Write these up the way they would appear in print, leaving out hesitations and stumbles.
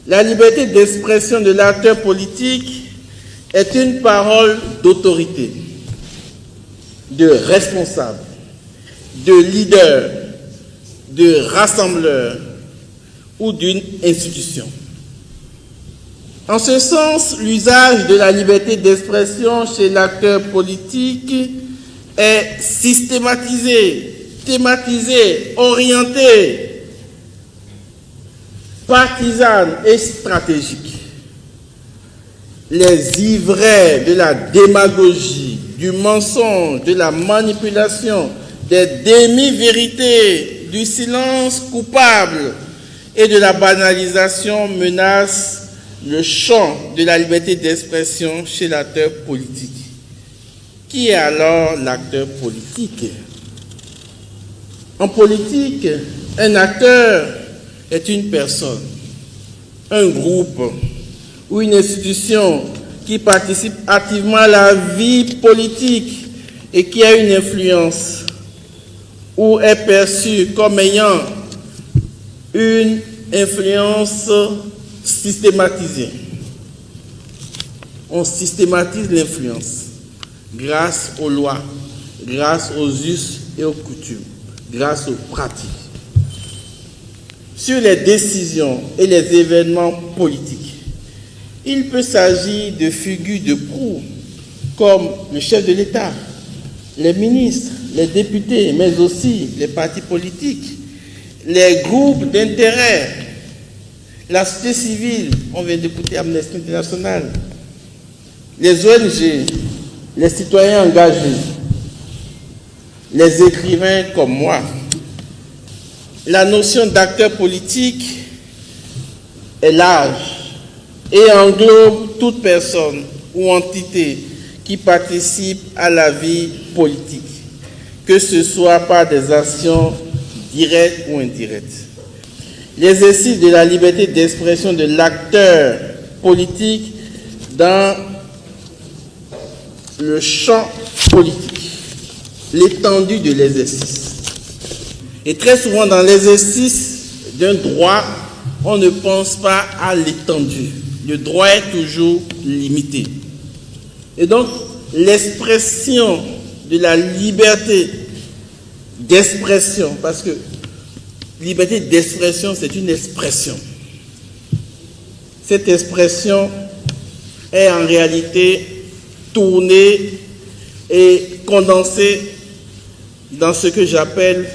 La liberté d'expression de l'acteur politique est une parole d'autorité, de responsable, de leader, de rassembleur ou d'une institution. En ce sens, l'usage de la liberté d'expression chez l'acteur politique est systématisé, thématisé, orienté, partisane et stratégique. Les ivraies de la démagogie, du mensonge, de la manipulation, des demi-vérités, du silence coupable et de la banalisation menacent le champ de la liberté d'expression chez l'acteur politique. Qui est alors l'acteur politique? En politique, un acteur est une personne, un groupe ou une institution qui participe activement à la vie politique et qui a une influence ou est perçu comme ayant une influence systématisée. On systématise l'influence grâce aux lois, grâce aux us et aux coutumes, grâce aux pratiques. Sur les décisions et les événements politiques, il peut s'agir de figures de proue, comme le chef de l'État, les ministres, les députés, mais aussi les partis politiques, les groupes d'intérêt, la société civile, on vient d'écouter Amnesty International, les ONG, les citoyens engagés, les écrivains comme moi. La notion d'acteur politique est large et englobe toute personne ou entité qui participe à la vie politique, que ce soit par des actions directes ou indirectes. L'exercice de la liberté d'expression de l'acteur politique dans le champ politique, l'étendue de l'exercice. Et très souvent dans l'exercice d'un droit, on ne pense pas à l'étendue. Le droit est toujours limité. Et donc, l'expression de la liberté d'expression, parce que liberté d'expression, c'est une expression. Cette expression est en réalité tournée et condensée dans ce que j'appelle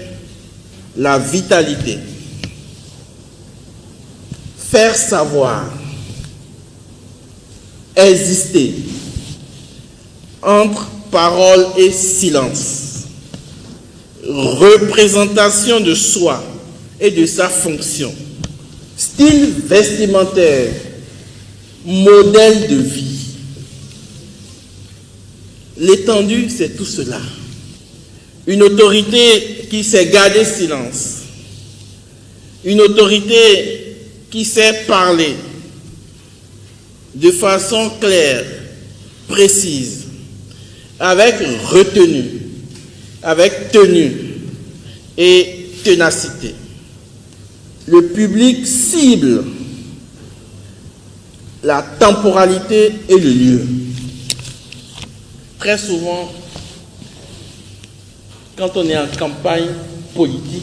la vitalité. Faire savoir, exister entre parole et silence, représentation de soi et de sa fonction, style vestimentaire, modèle de vie. L'étendue, c'est tout cela. Une autorité qui sait garder silence, une autorité qui sait parler de façon claire, précise, avec retenue, avec tenue et ténacité. Le public cible la temporalité et le lieu. Très souvent, quand on est en campagne politique,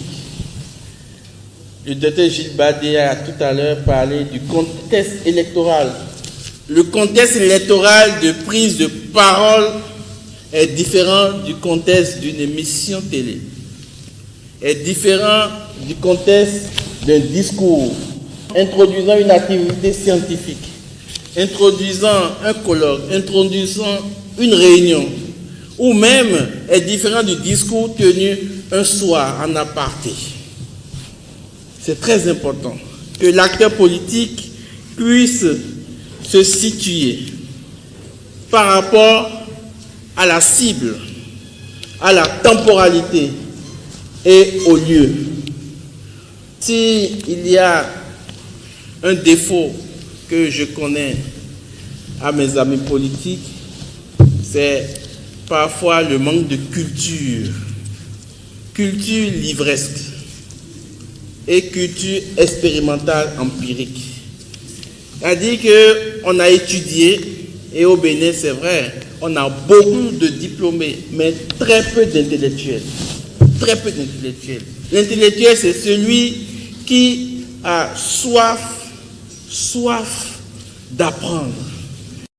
le docteur Gilles Badé a tout à l'heure parlé du contexte électoral. Le contexte électoral de prise de parole est différent du contexte d'une émission télé, est différent du contexte d'un discours, introduisant une activité scientifique, introduisant un colloque, introduisant une réunion, ou même est différent du discours tenu un soir en aparté. C'est très important que l'acteur politique puisse se situer par rapport à la cible, à la temporalité et au lieu. S'il y a un défaut que je connais à mes amis politiques, c'est parfois le manque de culture livresque et culture expérimentale empirique. C'est-à-dire qu'on a étudié, et au Bénin, c'est vrai, on a beaucoup de diplômés, mais très peu d'intellectuels. Très peu d'intellectuels. L'intellectuel, c'est celui qui a soif d'apprendre.